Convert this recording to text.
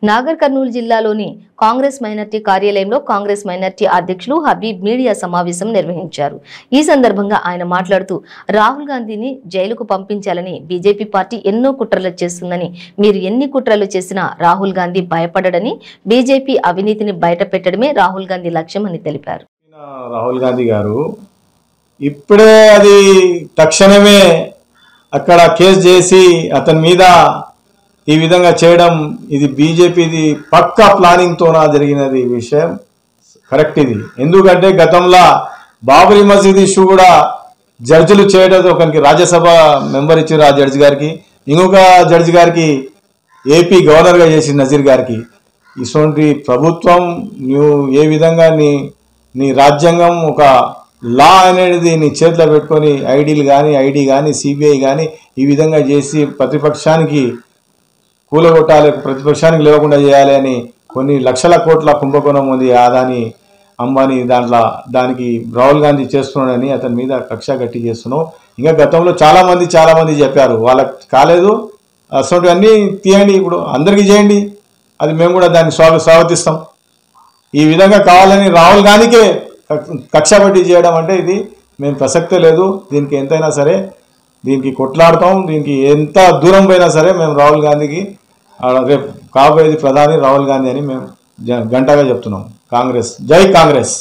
నాగర్ కర్నూలు జిల్లాలోని కాంగ్రెస్ మైనార్టీ కార్యాలయంలో కాంగ్రెస్ మైనార్టీ అధ్యక్షులు హబీబ్ మీడియా సమావేశం నిర్వహించారు. ఈ సందర్భంగా ఆయన మాట్లాడుతూ రాహుల్ గాంధీని జైలుకు పంపించాలని బీజేపీ పార్టీ ఎన్నో కుట్రలు చేస్తుందని, మీరు ఎన్ని కుట్రలు చేసినా రాహుల్ గాంధీ భయపడడని, బీజేపీ అవినీతిని బయటపెట్టడమే రాహుల్ గాంధీ లక్ష్యమని తెలిపారు. రాహుల్ గాంధీ గారు ఇప్పుడే అది తక్షణమే అక్కడ కేసు చేసి అతని మీద ఈ విధంగా చేయడం ఇది బీజేపీది పక్కా ప్లానింగ్తోనా జరిగినది విషయం కరెక్ట్. ఇది ఎందుకంటే గతంలో బాబరీ మసీద్ ఇష్యూ కూడా జడ్జిలు చేయడం, ఒకరికి రాజ్యసభ మెంబర్ ఇచ్చారు ఆ జడ్జి గారికి, ఇంకొక జడ్జి గారికి ఏపీ గవర్నర్గా చేసి నజీర్ గారికి. ఇటువంటి ప్రభుత్వం నువ్వు ఏ విధంగా నీ రాజ్యాంగం ఒక లా అనేది నీ చేతిలో పెట్టుకొని ఐడి కానీ సిబిఐ కానీ ఈ విధంగా చేసి ప్రతిపక్షానికి కూలగొట్టాలి, ప్రతిపక్షానికి లేకుండా చేయాలి అని కొన్ని లక్షల కోట్ల కుంభకోణం ఉంది ఆదాని అంబానీ దానికి రాహుల్ గాంధీ చేస్తున్నాడని అతని మీద కక్ష గట్టి చేస్తున్నావు. ఇంకా గతంలో చాలామంది చెప్పారు, వాళ్ళకి కాలేదు. అసలు అన్నీ తీయండి, ఇప్పుడు అందరికీ చేయండి, అది మేము కూడా దాన్ని స్వాగతిస్తాం. ఈ విధంగా కావాలని రాహుల్ గాంధీకే కక్ష బట్టి చేయడం అంటే ఇది మేము ప్రసక్తే లేదు. దీనికి ఎంతైనా సరే దీనికి కొట్లాడతాం. దీనికి ఎంత దూరం పోయినా సరే మేము రాహుల్ గాంధీకి రేపు కాబోయేది ప్రధాని రాహుల్ గాంధీ అని మేము గంటగా చెప్తున్నాం. కాంగ్రెస్ జై కాంగ్రెస్.